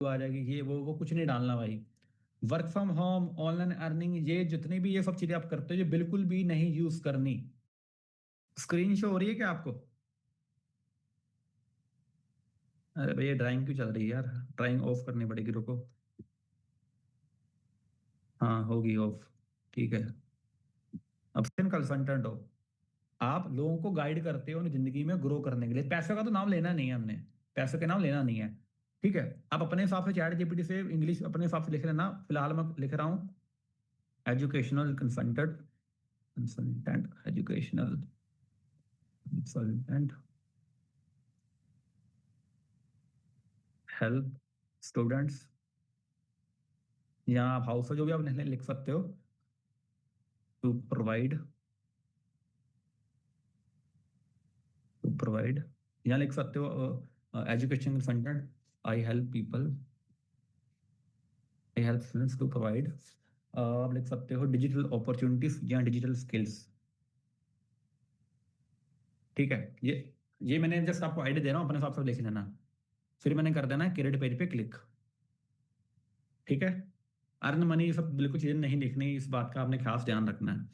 आ जाएगी, ये वो कुछ नहीं डालना भाई। Work from home, online earning, ये जितने भी ये सब चीजें आप करते हो ये बिल्कुल भी नहीं यूज करनी। स्क्रीन शो हो रही है क्या आपको? अरे भैया ड्राइंग क्यों चल रही है यार? ड्राइंग ऑफ करनी पड़ेगी, रुको। हाँ होगी ऑफ। ठीक है। अब कंसल्टेंट हो, आप लोगों को गाइड करते हो उन्हें जिंदगी में ग्रो करने के लिए। पैसे का तो नाम लेना नहीं है हमने, पैसे का नाम लेना नहीं है। ठीक है। आप अपने हिसाब से चैट जीपीटी से इंग्लिश अपने हिसाब से लिख लेना। फिलहाल मैं लिख रहा हूँ educational consultant, consultant educational consultant, help students, या आप हाउस जो भी आप लिख सकते हो, टू प्रोवाइड, टू प्रोवाइड, यहाँ लिख सकते हो education consultant, I help people, I help students to provide. आप लिख सकते हो डिजिटल अपॉर्चुनिटीज या डिजिटल स्किल्स। ठीक है। ये मैंने जस्ट आपको आइडिया दे रहा हूँ, अपने हिसाब से लिख लेना। फिर मैंने कर देना है क्रेडिट पेज पे क्लिक। ठीक है। अर्न मनी ये सब बिल्कुल चीजें नहीं लिखनी, इस बात का आपने खास ध्यान रखना है।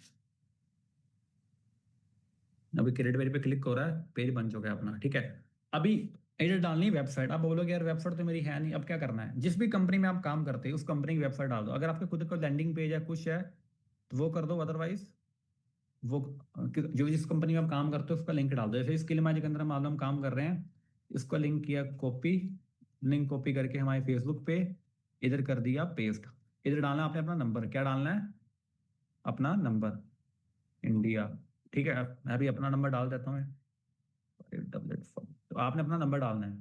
अभी क्रेडिट पेज पे क्लिक हो रहा है, पेज बन चुका है अपना। ठीक है। अभी एडिट डालनी वेबसाइट। आप बोलोगे यार वेबसाइट तो मेरी है नहीं, अब क्या करना है? जिस भी कंपनी में आप काम करते हैं उस कंपनी की वेबसाइट डाल दो। अगर आपके खुद का लैंडिंग पेज है, कुछ है, तो वो कर दो। अदरवाइज वो जो जिस कंपनी में आप काम करते हो उसका लिंक डाल दो। जैसे स्किल मैजिक के अंदर मान लो हम काम कर रहे हैं, इसका लिंक किया कॉपी, लिंक कॉपी करके हमारे फेसबुक पे इधर कर दिया पेस्ट। इधर डालना आपने अपना नंबर। क्या डालना है? अपना नंबर, इंडिया। ठीक है। मैं भी अपना नंबर डाल देता हूँ। 588 तो आपने अपना नंबर डालना है,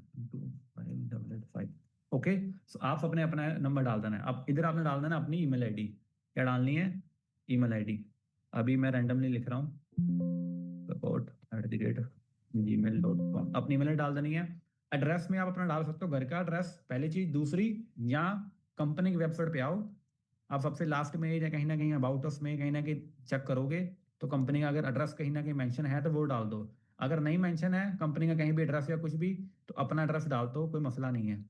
588 ओके। सो आप अपने अपना नंबर डाल देना है। अब इधर आपने डाल देना अपनी ईमेल आईडी। क्या डालनी है? Email ID. अभी मैं रैंडमली लिख रहा हूँ, support@gmail.com। अपनी ईमेल डाल देनी है। एड्रेस में आप अपना डाल सकते हो घर का एड्रेस, पहली चीज। दूसरी, या कंपनी की वेबसाइट पे आओ, आप सबसे लास्ट में या कहीं ना कहीं अबाउट अस में कहीं ना कहीं चेक करोगे तो कंपनी का अगर एड्रेस कहीं ना कहीं मेंशन है तो वो डाल दो। अगर नहीं मेंशन है कंपनी का कहीं भी एड्रेस या कुछ भी, तो अपना एड्रेस डाल दो, कोई मसला नहीं है।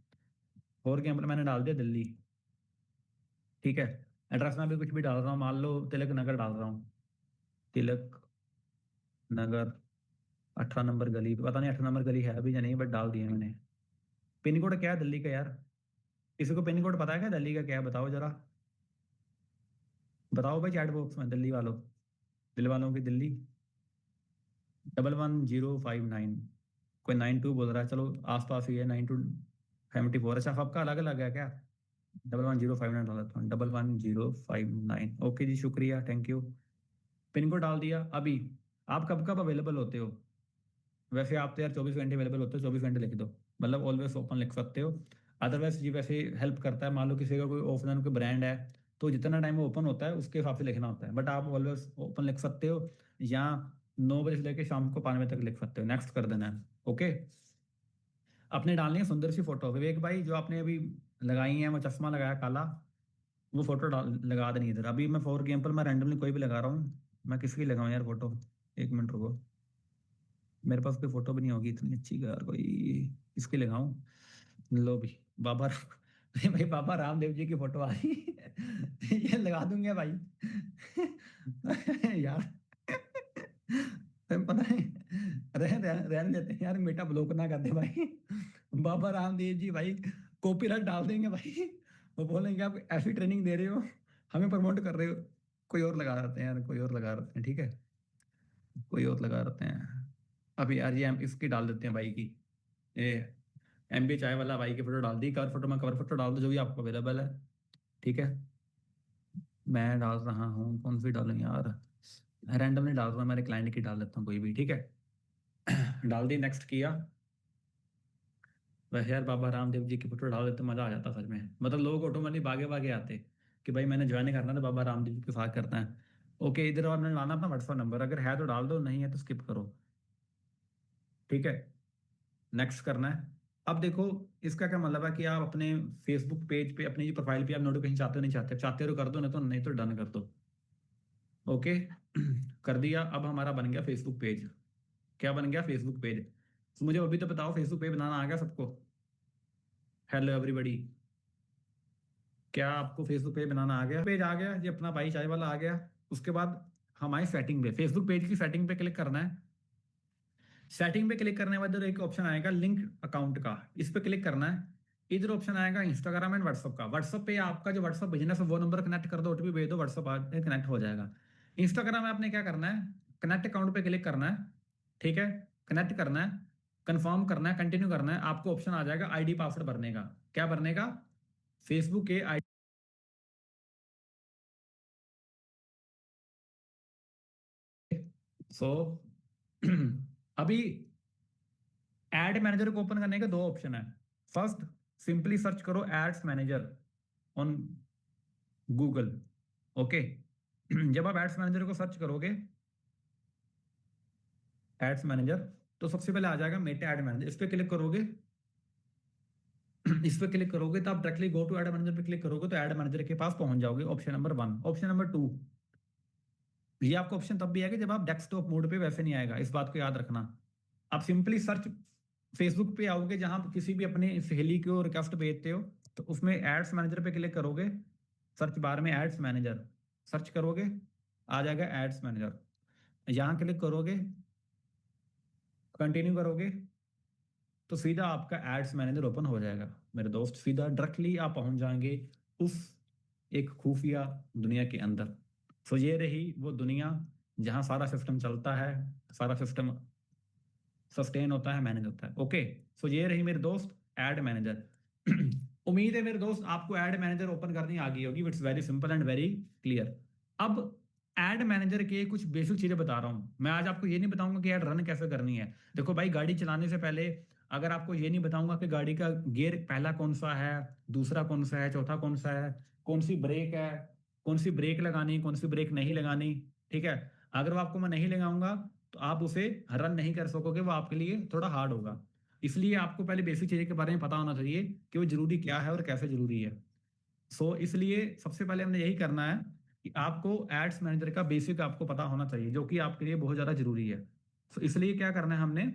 फॉर एग्जाम्पल मैंने डाल दिया दिल्ली। ठीक है। एड्रेस में भी कुछ भी डाल रहा हूँ, मान लो तिलक नगर डाल रहा हूँ, तिलक नगर 18 नंबर गली। पता नहीं 18 नंबर गली है अभी या नहीं, बट डाल दिया मैंने। पिन कोड क्या है दिल्ली का यार? किसी को पिन कोड पता है क्या दिल्ली का क्या है? बताओ जरा, बताओ भाई चैट बॉक्स में, दिल्ली वालों, दिल वालों की दिल्ली। 11059। कोई 92 बोल रहा है, चलो आसपास ही है। 9274। अच्छा सबका अलग अलग है क्या? 11059 डाल देता हूँ, 11059। ओके जी, शुक्रिया, थैंक यू। पिन कोड डाल दिया। अभी आप कब कब अवेलेबल होते हो? वैसे आप तो यार 24 घंटे अवेलेबल होते हो, 24 घंटे लिख दो, मतलब ऑलवेज ओपन लिख सकते हो। अदरवाइज ये वैसे हेल्प करता है, मान लो किसी का कोई ऑफलाइन कोई ब्रांड है तो जितना टाइम वो ओपन होता है उसके हिसाब से लिखना होता है, बट आप ऑलवेज ओपन लिख सकते हो, या 9 बजे से लेकर शाम को 5 बजे तक लिख सकते हो। नेक्स्ट कर देना है। ओके। अपने डालनी है सुंदर सी फोटो। विवेक भाई जो आपने अभी लगाई है, वो चश्मा लगाया काला, वो फोटो डाल लगा देनी इधर। अभी मैं फॉर एग्जाम्पल मैं रैंडमली कोई भी लगा रहा हूँ। मैं किसकी लगाऊं यार फोटो? एक मिनट रुको, मेरे पास कोई फोटो भी नहीं होगी इतनी अच्छी यार, कोई इसकी लगाऊं। लो भी, बाबा अरे भाई बाबा रामदेव जी की फोटो आ रही है। ये लगा दूंगे भाई। यार पता नहीं, रहने देते हैं यार, मेटा ब्लॉक ना कर दे भाई। बाबा रामदेव जी भाई कॉपीराइट डाल देंगे भाई। वो बोलेंगे आप ऐसी ट्रेनिंग दे रहे हो, हमें प्रमोट कर रहे हो। कोई और लगा देते हैं यार, कोई और लगा देते हैं। ठीक है, कोई और लगा देते हैं। अभी यार ये हम इसकी डाल देते हैं भाई की, ये एमबी चाय वाला भाई की फोटो डाल दी। कवर फोटो में कवर फोटो डाल दो जो भी आपको अवेलेबल है। ठीक है। मैं डाल रहा हूँ, कौन सी डालूं यार? रैंडमली डाल रहा हूँ, मेरे क्लाइंट की डाल देता हूँ कोई भी। ठीक है। डाल दी, नेक्स्ट किया। वैसे यार बाबा रामदेव जी की फोटो डाल देते मजा आ जाता सच में, मतलब लोग ऑटोमेटिक भागे भागे आते कि भाई मैंने ज्वाइन करना तो बाबा रामदेव जी के साथ करता है। ओके, इधर और मैंने लाना अपना व्हाट्सएप नंबर, अगर है तो डाल दो, नहीं है तो स्किप करो। ठीक है। नेक्स्ट करना है। अब देखो, इसका क्या मतलब है कि आप अपने फेसबुक पेज पे, अपनी प्रोफाइल पे आप नोटिफिकेशन चाहते हो, नहीं चाहते? चाहते हो तो कर दो, नहीं तो डन कर दो। ओके। कर दिया। अब हमारा बन गया फेसबुक पेज। क्या बन गया? Facebook page. तो मुझे अभी तो बताओ, फेसबुक पेज बनाना आ गया सबको? Hello everybody. क्या आपको फेसबुक पेज बनाना आ गया? पेज आ गया, ये अपना भाई चाय वाला आ गया। उसके बाद हमारी सेटिंग पे, फेसबुक पेज की सेटिंग पे क्लिक करना है। सेटिंग पे क्लिक करने के बाद इधर एक ऑप्शन आएगा लिंक अकाउंट का, इस पे क्लिक करना है। इधर ऑप्शन आएगा इंस्टाग्राम एंड व्हाट्सअप का। व्हाट्सअप पे आपका जो व्हाट्सअप बिजनेस है वो नंबर कनेक्ट कर दो, ओटीपी भेज दो, व्हाट्सअप कनेक्ट हो जाएगा। इंस्टाग्राम में आपने क्या करना है, कनेक्ट अकाउंट पे क्लिक करना है, ठीक है, कनेक्ट करना है, कंफर्म करना है, कंटिन्यू करना है। आपको ऑप्शन आ जाएगा आईडी पासवर्ड भरने का। क्या भरने का? फेसबुक के आई। सो अभी एड मैनेजर को ओपन करने के दो ऑप्शन है। फर्स्ट, सिंपली सर्च करो ads manager on Google. Okay, जब आप एड्स मैनेजर को सर्च करोगे, एड्स मैनेजर, तो सबसे पहले आ जाएगा मेटा एड मैनेजर। इस पे क्लिक करोगे, इस पे क्लिक करोगे तो आप directly go to ad manager पे क्लिक करोगे तो एड मैनेजर के पास पहुंच जाओगे। Option number 1। ऑप्शन नंबर 2, ये आपका ऑप्शन तब भी आएगा जब आप डेस्कटॉप मोड पे, वैसे नहीं आएगा, इस बात को याद रखना। आप सिंपली सर्च फेसबुक पे आओगे, जहां आप किसी भी अपने सहेली को रिक्वेस्ट भेजते हो, तो उसमें एड्स मैनेजर पे क्लिक करोगे। सर्च बार में एड्स मैनेजर सर्च करोगे, आ जाएगा एड्स मैनेजर। यहां क्लिक करोगे, कंटिन्यू करोगे, तो सीधा आपका एड्स मैनेजर ओपन हो जाएगा मेरे दोस्त। सीधा डायरेक्टली आप पहुंच जाएंगे उस एक खुफिया दुनिया के अंदर। सो ये रही वो दुनिया जहां सारा सिस्टम चलता है, सारा सिस्टम सस्टेन होता है, मैनेज होता है। ओके, सो ये रही मेरे दोस्त एड मैनेजर। उम्मीद है मेरे दोस्त आपको एड मैनेजर ओपन करनी आ गई होगी। It's very simple and very clear. अब एड मैनेजर के कुछ बेसिक चीजें बता रहा हूं मैं आज आपको। ये नहीं बताऊंगा कि एड रन कैसे करनी है। देखो भाई, गाड़ी चलाने से पहले अगर आपको ये नहीं बताऊंगा कि गाड़ी का गियर पहला कौन सा है, दूसरा कौन सा है, चौथा कौन सा है, कौन सी ब्रेक है, कौन सी ब्रेक लगानी, कौन सी ब्रेक नहीं लगानी, ठीक है, अगर वो आपको मैं नहीं लगाऊंगा तो आप उसे रन नहीं कर सकोगे, वो आपके लिए थोड़ा हार्ड होगा। इसलिए आपको पहले बेसिक चीजें के बारे में पता होना चाहिए कि वो जरूरी क्या है और कैसे जरूरी है। सो इसलिए सबसे पहले हमने यही करना है कि आपको एड्स मैनेजर का बेसिक आपको पता होना चाहिए, जो कि आपके लिए बहुत ज्यादा जरूरी है। सो इसलिए क्या करना है, हमने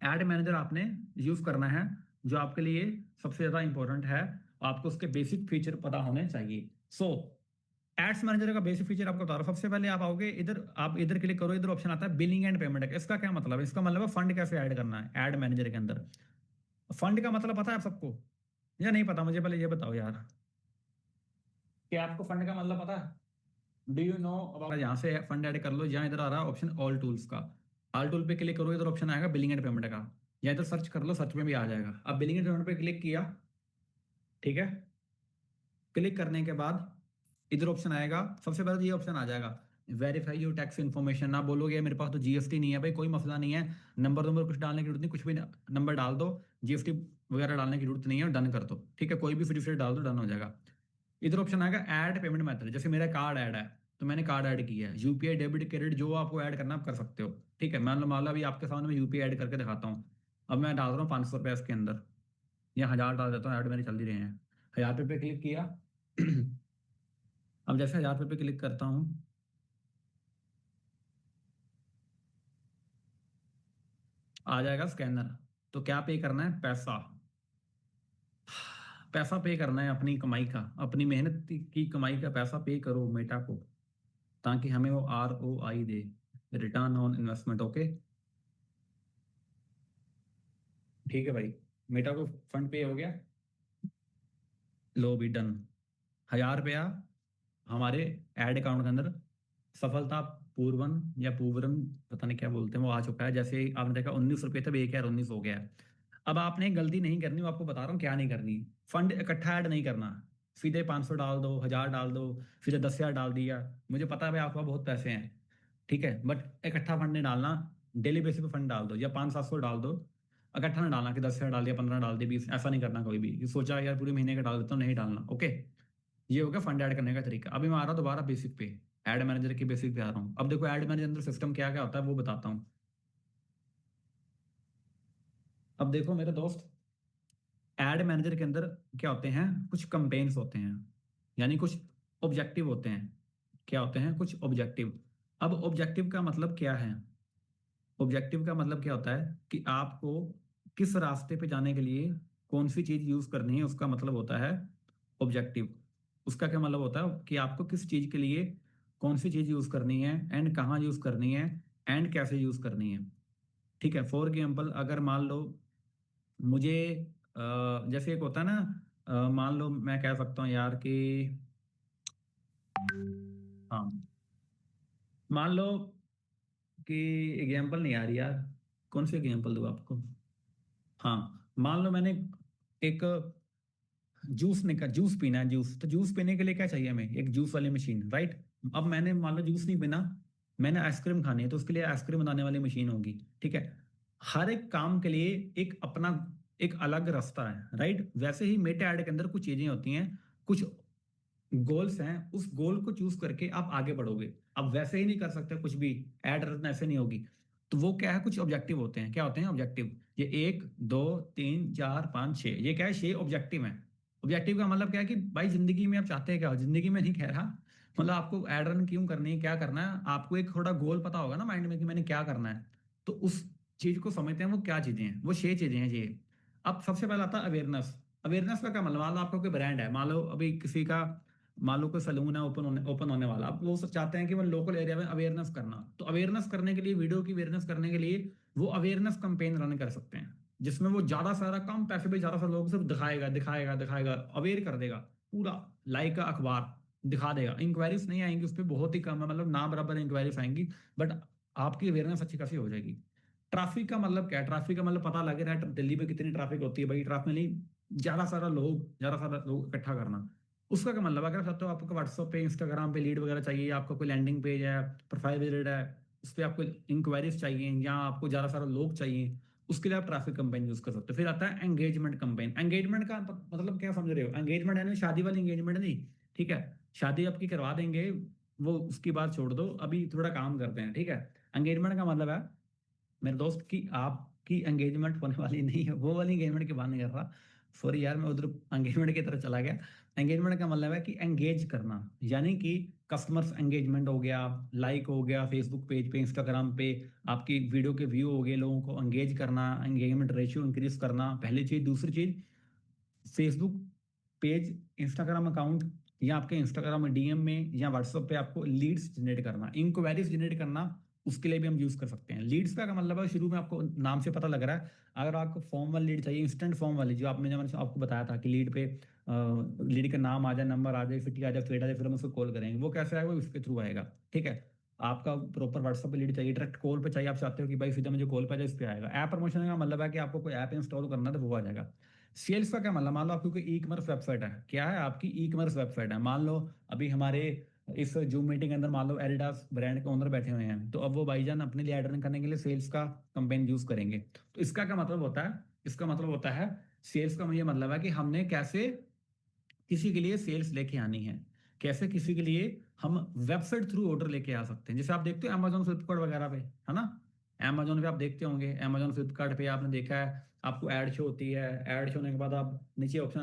एड मैनेजर आपने यूज करना है, जो आपके लिए सबसे ज्यादा इंपॉर्टेंट है। आपको उसके बेसिक फीचर पता होने चाहिए। सो एड्स मैनेजर का बेसिक फीचर आपको बता रहा हूं। सबसे पहले आप आओगे इधर, आप इधर क्लिक करो, इधर ऑप्शन आता है बिलिंग एंड पेमेंट। इसका क्या मतलब है? इसका मतलब है फंड कैसे ऐड करना है एड मैनेजर के अंदर। फंड का मतलब पता है आप सबको या नहीं पता? मुझे पहले ये बताओ यार, कि आपको फंड का मतलब पता है? Do you know about? यहाँ से फंड ऐड कर लो। यहाँ इधर आ रहा है ऑप्शन ऑल टूल्स का। ऑल टूल पे क्लिक करो, इधर ऑप्शन आएगा बिलिंग एंड पेमेंट का। या इधर सर्च कर लो, सर्च में भी आ जाएगा। अब बिलिंग एंड पेमेंट पे क्लिक किया, ठीक है, क्लिक करने के बाद इधर ऑप्शन आएगा। सबसे पहले तो ये ऑप्शन आ जाएगा वेरीफाई योर टैक्स इन्फॉर्मेशन। ना बोलोगे मेरे पास तो जीएसटी नहीं है। भाई कोई मसला नहीं है, नंबर नंबर कुछ डालने की जरूरत नहीं, कुछ भी नंबर डाल दो, जीएसटी वगैरह डालने की जरूरत नहीं है, डन कर दो, ठीक है, कोई भी फिर डाल दो, डन हो जाएगा। इधर ऑप्शन आएगा ऐड पेमेंट मेथड। जैसे मेरा कार्ड ऐड है तो मैंने कार्ड ऐड किया है, यूपीआई डेबिट क्रेडिट जो आपको ऐड करना आप कर सकते हो, ठीक है। मान लो अभी आपके सामने मैं यूपीआई ऐड करके दिखाता हूँ। अब मैं डाल रहा हूँ 500 रुपये इसके अंदर, या 1000 डाल देता हूँ, ऐड मेरी चल ही रहे हैं। 1000 रुपये पे क्लिक किया। अब जैसे 1000 रुपये पे क्लिक करता हूँ, आ जाएगा स्कैनर। तो क्या पे करना है? पैसा। पैसा पे करना है अपनी कमाई का, अपनी मेहनत की कमाई का पैसा पे करो मेटा को, ताकि हमें वो ROI they, return on investment. Okay, ठीक है भाई, मेटा को फंड पे हो गया, लो भी डन। 1000 रुपया हमारे एड अकाउंट के अंदर सफलता पूर्वन या पूर्वम, पता नहीं क्या बोलते हैं, वो आ चुका है। जैसे आपने देखा 19 रुपये थे, 1019 हो गया है। अब आपने गलती नहीं करनी, वो आपको बता रहा हूँ क्या नहीं करनी। फंड इकट्ठा ऐड नहीं करना, सीधे 500 डाल दो, 1000 डाल दो, सीधे 10,000 डाल दिया। मुझे पता है भाई आपके पास बहुत पैसे हैं, ठीक है, बट इकट्ठा फंड नहीं डालना। डेली बेसिस पे फंड डाल दो, या 500-700 डाल दो। इकट्ठा ना डालना कि 10,000 डाल दिया, 15 डाल दिया, 20, ऐसा नहीं करना कभी भी। ये सोचा यार पूरे महीने का डाल देता हूँ, नहीं डालना। ओके, ये हो गया फंड ऐड करने का तरीका। अभी मैं आ रहा हूँ दोबारा बेसिक पे, एड मैनेजर के बेसिक पे आ रहा हूँ। अब देखो एड मैनेजर अंदर सिस्टम क्या क्या होता है वो बताता हूँ। अब देखो मेरे दोस्त, एड मैनेजर के अंदर क्या होते हैं, कुछ कंपेन्स होते हैं, यानी कुछ ऑब्जेक्टिव होते हैं। क्या होते हैं? कुछ ऑब्जेक्टिव। अब ऑब्जेक्टिव का मतलब क्या है? ऑब्जेक्टिव का मतलब क्या होता है कि आपको किस रास्ते पे जाने के लिए कौन सी चीज यूज करनी है, उसका मतलब होता है ऑब्जेक्टिव। उसका क्या मतलब होता है कि आपको किस चीज के लिए कौन सी चीज यूज करनी है एंड कहाँ यूज करनी है एंड कैसे यूज करनी है। ठीक है, फॉर एग्जाम्पल अगर मान लो मुझे जैसे एक होता है ना, मान लो मैं कह सकता हूँ यार कि हाँ, मान लो कि एग्जाम्पल नहीं आ रही यार, कौन सी एग्जाम्पल दूँ आपको। हाँ, मान लो मैंने एक जूस पीना है, जूस तो जूस पीने के लिए क्या चाहिए हमें, एक जूस वाली मशीन, राइट। अब मैंने मान लो जूस नहीं पीना, मैंने आइसक्रीम खानी है तो उसके लिए आइसक्रीम बनाने वाली मशीन होगी। ठीक है, हर एक काम के लिए एक अपना एक अलग रास्ता है, राइट। वैसे ही मेटा ऐड के अंदर कुछ चीजें होती हैं, कुछ गोल्स हैं, उस गोल को चूज करके आप आगे बढ़ोगे। अब वैसे ही नहीं कर सकते कुछ भी, ऐड रन ऐसे नहीं होगी। तो वो क्या है, कुछ ऑब्जेक्टिव होते हैं। क्या होते हैं ऑब्जेक्टिव? ये 1 2 3 4 5 6, ये क्या है, 6 ऑब्जेक्टिव हैं। ऑब्जेक्टिव का मतलब क्या है कि भाई जिंदगी में आप चाहते हैं क्या हो, जिंदगी में नहीं कह रहा, मतलब आपको ऐड रन क्यों करनी है, क्या करना है आपको, एक थोड़ा गोल पता होगा ना माइंड में कि मैंने क्या करना है। तो उस चीज को समझते हैं, वो क्या चीजें हैं, वो 6 चीजें हैं ये। अब सबसे पहले आता है अवेयरनेस। अवेयरनेस का क्या मतलब, मान लो आपका कोई ब्रांड है, मान लो अभी किसी का, मान लो कोई सलून है ओपन होने वाला, अब वो सब चाहते हैं कि वो लोकल एरिया में अवेयरनेस करना। तो अवेयरनेस करने के लिए, वीडियो की अवेयरनेस करने के लिए वो अवेयरनेस कैंपेन रन कर सकते हैं, जिसमें वो ज्यादा सारा कम पैसे पे ज्यादा सारा लोगों से दिखाएगा दिखाएगा दिखाएगा, अवेयर कर देगा पूरा, लाइक का अखबार दिखा देगा। इंक्वायरीज नहीं आएंगी उस पर, बहुत ही कम है, मतलब ना बराबर इंक्वायरीज आएंगी, बट आपकी अवेयरनेस अच्छी खासी हो जाएगी। ट्रैफिक का मतलब क्या है, ट्रैफिक का मतलब पता लग रहा है दिल्ली में कितनी ट्रैफिक होती है भाई, ट्रैफिक में नहीं, ज्यादा सारा लोग इकट्ठा करना। उसका क्या मतलब, अगर चाहते हो आपको व्हाट्सएप पे इंस्टाग्राम पे लीड वगैरह चाहिए, आपका कोई लैंडिंग पेज है, प्रोफाइल विजिट है, उस पर आपको इंक्वायरीज चाहिए या आपको ज्यादा सारा लोग चाहिए, उसके लिए आप ट्रैफिक कंपेन यूज कर सकते हो। फिर आता है एंगेजमेंट कंपेन। एंगेजमेंट का मतलब क्या समझ रहे हो, एंगेजमेंट यानी शादी वाली एंगेजमेंट नहीं। ठीक है, शादी आपकी करवा देंगे, वो उसकी बात छोड़ दो, अभी थोड़ा काम करते हैं। ठीक है, एंगेजमेंट का मतलब है मेरे दोस्त की आपकी एंगेजमेंट होने वाली नहीं है, वो वाली एंगेजमेंट की बात नहीं कर रहा। सॉरी यार, मैं उधर एंगेजमेंट की तरफ चला गया। एंगेजमेंट का मतलब है कि एंगेज करना, यानी कि कस्टमर्स एंगेजमेंट हो गया, लाइक हो गया फेसबुक पेज पे, इंस्टाग्राम पे आपकी वीडियो के व्यू हो गए, लोगों को एंगेज करना, एंगेजमेंट रेशियो इंक्रीज करना, पहली चीज। दूसरी चीज, फेसबुक पेज, इंस्टाग्राम अकाउंट या आपके इंस्टाग्राम डीएम में या व्हाट्सएप पे आपको लीड्स जनरेट करना, इंक्वायरीज जनरेट करना, उसके लिए भी हम यूज कर सकते हैं। लीड्स का मतलब है, शुरू में आपको नाम से पता लग रहा है, अगर आपको फॉर्म वाली लीड चाहिए, इंस्टेंट फॉर्म वाली, जो आपने मैंने आपको बताया था कि लीड पे लीड का नाम आ जाए, नंबर आ जाए, फिट आ जाए, फेड आ जाए, फिर हम उसको कॉल करेंगे, वो कैसे आएगा, वो इसके थ्रू आएगा। ठीक है, आपका प्रॉपर व्हाट्सएप पे लीड चाहिए, डायरेक्ट कॉल पे चाहिए, आप चाहते हो कि भाई सीधा मुझे कॉल पे आ जाए, इस पे आएगा। ऐप प्रमोशन का मतलब है कि आपको कोई ऐप इंस्टॉल करना है तो वो आ जाएगा। सेल्स का क्या मतलब, मान लो आपकी कोई ई कॉमर्स वेबसाइट है, क्या है आपकी ई कॉमर्स वेबसाइट है, मान लो अभी हमारे इस जूम मीटिंग के अंदर मान लो एडिडास ब्रांड के ओनर बैठे हुए हैं, तो अब वो भाईजान अपने लिए एड करने के लिए सेल्स का कंपेन यूज करेंगे। तो इसका क्या मतलब होता है, इसका मतलब होता है, सेल्स का ये मतलब है कि हमने कैसे किसी के लिए सेल्स लेके आनी है, कैसे किसी के लिए हम वेबसाइट थ्रू ऑर्डर लेके आ सकते हैं। जैसे आप देखते हो अमेजोन फ्लिपकार्ट वगैरह पे, है ना, अमेजोन पे आप देखते होंगे, अमेजोन फ्लिपकार्ट पे आपने देखा है, आपको ऐड शो होती है, ऐड शो होने के बाद आप नीचे ऑप्शन